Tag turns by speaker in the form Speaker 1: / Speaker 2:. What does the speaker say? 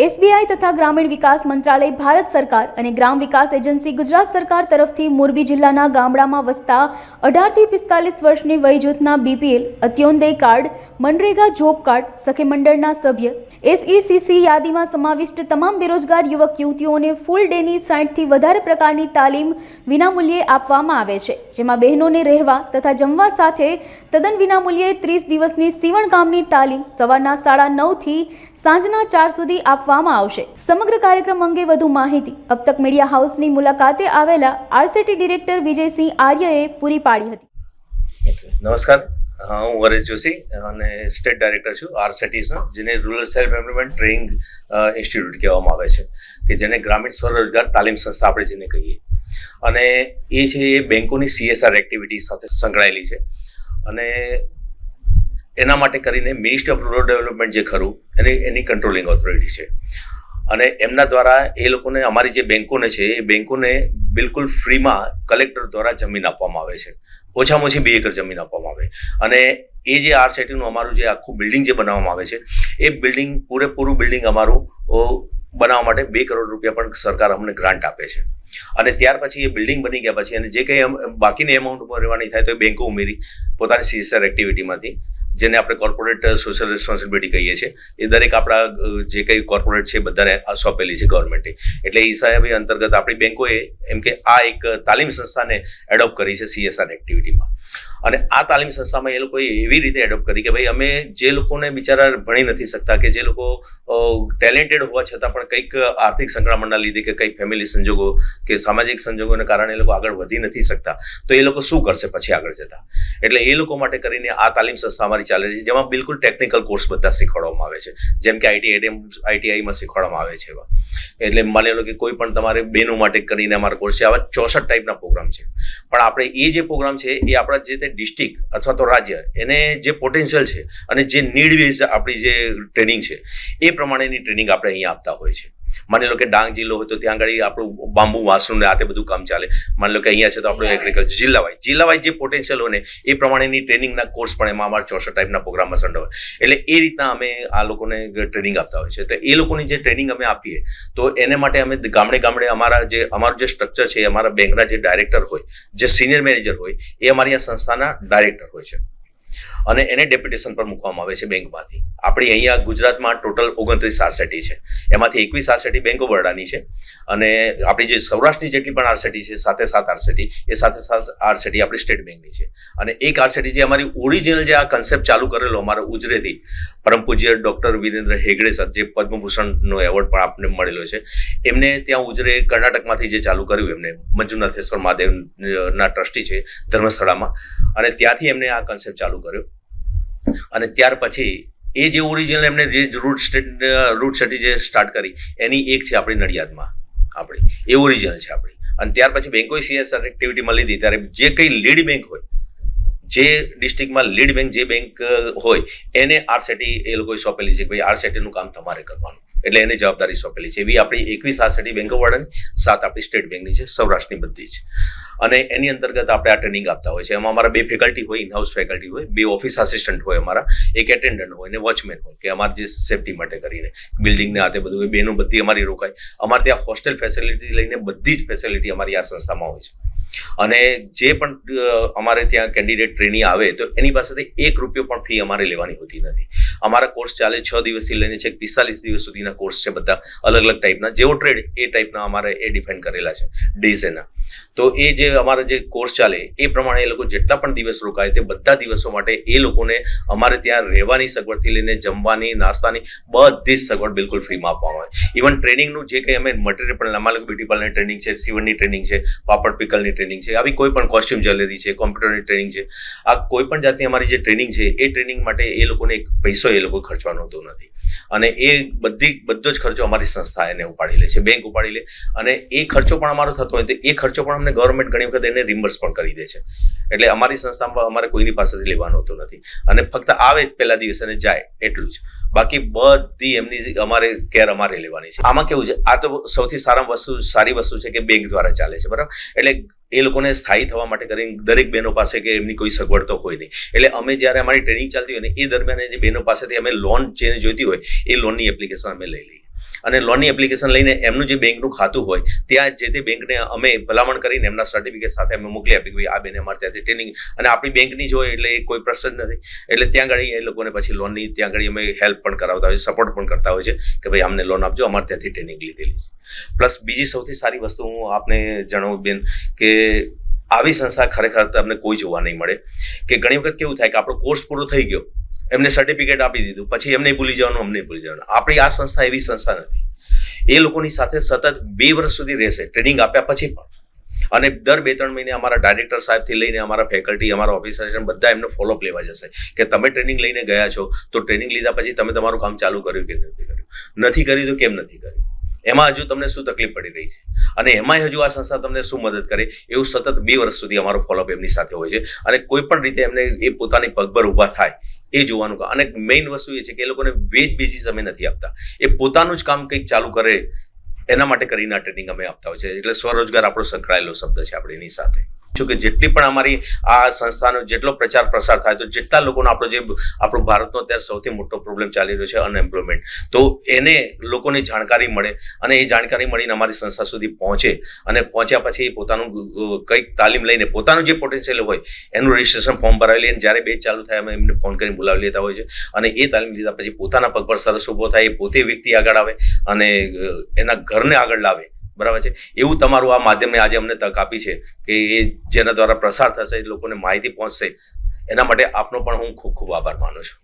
Speaker 1: SBI તથા ગ્રામીણ વિકાસ મંત્રાલય ભારત સરકાર અને ગ્રામ વિકાસ એજન્સી ગુજરાત સરકાર તરફથી મોરબી જિલ્લાના ગામડામાં વસતા 18 થી 45 વર્ષની વય જૂથના BPL, અત્યોદય card, MNREGA job card, સખી મંડળના સભ્ય, એસઈસીસી યાદીમાં સમાવિષ્ટ તમામ બેરોજગાર યુવક યુવતીઓને ફૂલ ડેની 60 થી વધારે પ્રકારની તાલીમ વિનામૂલ્યે આપવામાં આવે છે, જેમાં બહેનોને રહેવા તથા જમવા સાથે તદ્દન વિનામૂલ્યે 30 દિવસની સીવણ કામની તાલીમ સવારના 9:30 થી સાંજના 4 સુધી આપવામાં આવશે। સમગ્ર કાર્યક્રમ અંગે વધુ માહિતી અબ તક મીડિયા હાઉસની મુલાકાતે આવેલા આરસેટી ડિરેક્ટર વિજયસિંહ આર્યએ પૂરી પાડી હતી।
Speaker 2: નમસ્કાર, હું વરેશ જોશી અને સ્ટેટ ડાયરેક્ટર છું આરસેટીસનો, જેને rural self employment training institute કહેવામાં આવે છે, કે જેને ગ્રામીણ સ્વરોજગાર તાલીમ સંસ્થા આપણે જેને કહીએ, અને એ છે એ બેંકોની CSR એક્ટિવિટી સાથે સંકળાયેલી છે। અને એના માટે કરીને મિનિસ્ટ્રી ઓફ રૂરલ ડેવલપમેન્ટ જે ખરું એની કંટ્રોલિંગ ઓથોરિટી છે, અને એમના દ્વારા એ લોકોને અમારી જે બેંકોને છે એ બેંકોને બિલકુલ ફ્રીમાં કલેક્ટર દ્વારા જમીન આપવામાં આવે છે, ઓછામાં ઓછી 2 એકર જમીન આપવામાં આવે। અને એ જે આરસેટીનું અમારું જે આખું બિલ્ડિંગ જે બનાવવામાં આવે છે એ બિલ્ડિંગ પૂરેપૂરું બિલ્ડિંગ અમારું બનાવવા માટે 2 કરોડ રૂપિયા પણ સરકાર અમને ગ્રાન્ટ આપે છે। અને ત્યાર પછી એ બિલ્ડિંગ બની ગયા પછી અને જે કંઈ બાકીની એમાઉન્ટ ભરવાની થાય તો એ બેંકો ઉમેરી પોતાની CSR એક્ટિવિટીમાંથી, જેને આપણે કોર્પોરેટ સોશિયલ રિસ્પોન્સિબિલિટી કહીએ છીએ, એ દરેક આપણા જે કંઈ કોર્પોરેટ છે બધાને સોંપેલી છે ગવર્મેન્ટે। એટલે એ સાહેબ અંતર્ગત આપણી બેંકોએ એમ કે આ એક તાલીમ સંસ્થાને એડોપ્ટ કરી છે CSR એક્ટિવિટીમાં। અને આ તાલીમ સંસ્થામાં એ લોકોએ એવી રીતે એડોપ્ટ કરી કે ભાઈ અમે જે લોકોને બિચારા ભણી નથી શકતા, કે જે લોકો ટેલેન્ટેડ હોવા છતાં પણ કંઈક આર્થિક સંકળામણના લીધે કે કંઈક ફેમિલી સંજોગો કે સામાજિક સંજોગોને કારણે એ લોકો આગળ વધી નથી શકતા, તો એ લોકો શું કરશે પછી આગળ જતા। એટલે એ લોકો માટે કરીને આ તાલીમ સંસ્થા અમારી ચાલે છે, જેમાં બિલકુલ ટેકનિકલ કોર્સ બધા શીખવાડવામાં આવે છે, જેમ કે ITIમાં શીખવાડવામાં આવે છે એવા। એટલે માની લો કે કોઈ પણ તમારે બહેનો માટે કરીને અમારા કોર્સ છે, આવા 64 ટાઈપના પ્રોગ્રામ છે। પણ આપણે એ જે પ્રોગ્રામ છે એ આપણા જે તે ડિસ્ટ્રિક્ટ અથવા તો રાજ્ય એને જે પોટેન્શિયલ છે અને જે નીડ બેઝ આપણી જે ટ્રેનિંગ છે એ પ્રમાણેની ટ્રેનિંગ આપણે અહીંયા આપતા હોય છે। માની લો કે ડાંગ જિલ્લો હોય તો ત્યાં આગળ આપણું બાંબુ વાંસનું ને આ તે બધું કામ ચાલે। માની લો કે અહીંયા છે તો આપણું એગ્રીકલ્ચર જિલ્લા વાઇઝ જે પોટેન્શિયલ હોય ને એ પ્રમાણેની ટ્રેનિંગના કોર્સ પણ એમાં અમારા 64 ટાઈપના પ્રોગ્રામમાં સંડોવાય। એટલે એ રીતના અમે આ લોકોને ટ્રેનિંગ આપતા હોય છે। તો એ લોકોની જે ટ્રેનિંગ અમે આપીએ તો એને માટે અમે ગામડે અમારું જે સ્ટ્રક્ચર છે, અમારા બેંકના જે ડાયરેક્ટર હોય, જે સિનિયર મેનેજર હોય, એ અમારી આ સંસ્થાના ડાયરેક્ટર હોય છે, અને એને ડેપ્યુટેશન પર મૂકવામાં આવે છે બેંકમાંથી। આપણી અહીંયા ગુજરાતમાં ટોટલ 29 આરસેટી છે, એમાંથી 21 આરસેટી બેંક ઓફ બરોડાની છે, અને આપણી જે સૌરાષ્ટ્રની જેટલી પણ આરસેટી છે 7 આરસેટી એ 7 આરસેટી આપણી સ્ટેટ બેંકની છે। અને એક આરસેટી જે અમારી ઓરિજિનલ જે આ કન્સેપ્ટ ચાલુ કરેલો અમારા ઉજરેથી પરમ પૂજ્ય ડૉક્ટર વિરેન્દ્ર હેગડે સર, જે પદ્મભૂષણનો એવોર્ડ પણ આપને મળેલો છે, એમને ત્યાં ઉજરે કર્ણાટકમાંથી જે ચાલુ કર્યું, એમને મંજુનાથેશ્વર મહાદેવના ટ્રસ્ટી છે ધર્મસ્થળામાં, અને ત્યાંથી એમને આ કન્સેપ્ટ ચાલુ કર્યો। અને ત્યાર પછી એ જે ઓરિજિનલ એમને જે રૂટ સ્ટડી જે સ્ટાર્ટ કરી એની એક છે આપણી નડિયાદમાં, આપણી એ ઓરિજિનલ છે આપણી। અને ત્યાર પછી બેંકોએ CSR એક્ટિવિટીમાં લીધી ત્યારે જે કંઈ લીડ બેંક હોય, જે ડિસ્ટ્રિક્ટમાં લીડ બેંક જે બેંક હોય એને આરસેટી એ લોકોએ સોંપેલી છે કે ભાઈ આરસેટીનું કામ તમારે કરવાનું, એટલે એને જવાબદારી સોંપેલી છે। એવી આપણી 21 આરસેટી બેંક ઓફ બરોડાની, 7 આપણી સ્ટેટ બેંકની છે, સૌરાષ્ટ્રની બધી જ। અને એની અંતર્ગત આપણે આ ટ્રેનિંગ આપતા હોય છે। એમાં અમારા 2 ફેકલ્ટી હોય, ઇનહાઉસ ફેકલ્ટી હોય, 2 ઓફિસ આસિસ્ટન્ટ હોય અમારા, એક એટેન્ડન્ટ હોય ને વોચમેન હોય, કે અમારે જે સેફટી માટે કરીને બિલ્ડિંગને આ તે બધું હોય, બેનો બધી અમારી રોકાય। અમારે ત્યાં હોસ્ટેલ ફેસિલિટી લઈને બધી જ ફેસિલિટી અમારી આ સંસ્થામાં હોય છે। અને જે પણ અમારે ત્યાં કેન્ડિડેટ ટ્રેની આવે તો એની પાસેથી 1 રૂપિયો પણ ફી અમારે લેવાની હોતી નથી। અમારા કોર્સ ચાલે 6 દિવસથી લઈને છેક 45 દિવસ સુધીના કોર્સ છે, બધા અલગ અલગ ટાઈપના, જેવો ટ્રેડ એ ટાઈપના અમારે એ ડિફાઇન કરેલા છે ડેઝ એના। તો એ જે અમારા જે કોર્સ ચાલે એ પ્રમાણે એ લોકો જેટલા પણ દિવસ રોકાય તે બધા દિવસો માટે એ લોકોને અમારે ત્યાં રહેવાની સગવડથી લઈને જમવાની, નાસ્તાની બધી જ સગવડ બિલકુલ ફ્રીમાં આપવામાં આવે। ઇવન ટ્રેનિંગનું જે કંઈ અમે મટીરિયલ પણ, અમારે બ્યુટી પાર્લરની ટ્રેનિંગ છે, સીવણની ટ્રેનિંગ છે, પાપડ પિકલની ટ્રેનિંગ છે, આવી કોઈ પણ કોસ્ટ્યુમ જ્વેલરી છે, કોમ્પ્યુટરની ટ્રેનિંગ છે, આ કોઈ પણ જાતની અમારી જે ટ્રેનિંગ છે એ ટ્રેનિંગ માટે એ લોકોને એક પૈસો એ લોકો ખર્ચવાનો હોતો નથી, અને એ બધો જ ખર્ચો અમારી સંસ્થા એને ઉપાડી લે છે, બેંક ઉપાડી લે, અને એ ખર્ચો પણ અમારો થતો હોય તો એ ખર્ચો પણ અમને ગવર્મેન્ટ ઘણી વખત એને રિમ્બર્સ પણ કરી દે છે। એટલે અમારી સંસ્થામાં અમારે કોઈની પાસેથી લેવાનો હોતો નથી, અને ફક્ત આવે પહેલા દિવસે અને જાય એટલું જ, બાકી બધી એમની અમારે કેર અમારે લેવાની છે। આમાં કેવું છે, આ તો સૌથી સારી વસ્તુ છે કે બેંક દ્વારા ચાલે છે, બરાબર। એટલે એ લોકોને સ્થાયી થવા માટે કરીને દરેક બહેનો પાસે કે એમની કોઈ સગવડ તો હોય નહીં, એટલે અમે જ્યારે અમારી ટ્રેનિંગ ચાલતી હોય ને એ દરમિયાન એ બહેનો પાસેથી અમે લોન જેને જોઈતી હોય એ લોનની એપ્લિકેશન અમે લઈ લઈએ। અને લોનની એપ્લિકેશન લઈને એમનું જે બેંકનું ખાતું હોય ત્યાં જે તે બેંકને અમે ભલામણ કરીને એમના સર્ટિફિકેટ સાથે અમે મોકલી આપી કે ભાઈ આ બેને અમારે ત્યાંથી ટ્રેનિંગ, અને આપણી બેંકની જ હોય એટલે એ કોઈ પ્રશ્ન જ નથી. એટલે ત્યાં આગળ એ લોકોને પછી લોનની ત્યાં આગળ અમે હેલ્પ પણ કરાવતા હોય, સપોર્ટ પણ કરતા હોય છે કે ભાઈ અમને લોન આપજો, અમારે ત્યાંથી ટ્રેનિંગ લીધેલી છે. પ્લસ બીજી સૌથી સારી વસ્તુ હું આપને જણાવું બેન કે આવી સંસ્થા ખરેખર તમને કોઈ જોવા નહીં મળે કે ઘણી વખત કેવું થાય કે આપણો કોર્સ પૂરો થઈ ગયો, એમને સર્ટિફિકેટ આપી દીધું, પછી એમને ભૂલી જવાનું, અમને ભૂલી જવાનું. આપણી આ સંસ્થા એવી સંસ્થા નથી. એ લોકોની સાથે સતત 2 વર્ષ સુધી રહેશે ટ્રેનિંગ આપ્યા પછી પણ, અને દર 2-3 મહિને અમારા ડાયરેક્ટર સાહેબથી લઈને અમારા ફેકલ્ટી, અમારા ઓફિસર બધા એમનો ફોલોઅપ લેવા જશે કે તમે ટ્રેનિંગ લઈને ગયા છો તો ટ્રેનિંગ લીધા પછી તમે તમારું કામ ચાલુ કર્યું કે નથી કર્યું તો કેમ નથી કર્યું, એમાં હજુ તમને શું તકલીફ પડી રહી છે, અને એમાંય હજુ આ સંસ્થા તમને શું મદદ કરે, એવું સતત 2 વર્ષ સુધી અમારો ફોલોઅપ એમની સાથે હોય છે. અને કોઈ પણ રીતે એમને એ પોતાની પગભર ઊભા થાય એ જોવાનું. અને મેઇન વસ્તુ એ છે કે એ લોકોને વેજ બેઝિસ અમે નથી આપતા, એ પોતાનું જ કામ કંઈક ચાલુ કરે એના માટે કરીને આ ટ્રેનિંગ અમે આપતા હોય છે. એટલે સ્વરોજગાર આપણો સંકળાયેલો શબ્દ છે આપણે એની સાથે. કે જેટલી પણ અમારી આ સંસ્થાનો જેટલો પ્રચાર પ્રસાર થાય તો જેટલા લોકોનો આપણો ભારતનો અત્યારે સૌથી મોટો પ્રોબ્લેમ ચાલી રહ્યો છે અનએમ્પ્લોયમેન્ટ, તો એને લોકોની જાણકારી મળે અને એ જાણકારી મળીને અમારી સંસ્થા સુધી પહોંચે, અને પહોંચ્યા પછી પોતાનું કંઈક તાલીમ લઈને પોતાનું જે પોટેન્શિયલ હોય એનું રજિસ્ટ્રેશન ફોર્મ ભરાવી લઈને જ્યારે બેચ ચાલુ થાય અમે એમને ફોન કરીને બોલાવી લેતા હોય છે. અને એ તાલીમ લીધા પછી પોતાના પગ પર સરસ ઊભો થાય, એ પોતે વ્યક્તિ આગળ આવે અને એના ઘરને આગળ લાવે. બરાબર છે. એવું તમારું આ માધ્યમે આજે અમને તક આપી છે કે એ જેના દ્વારા પ્રસાર થશે, લોકોને માહિતી પહોંચશે, એના માટે આપનો પણ હું ખૂબ ખૂબ આભાર માનું છું.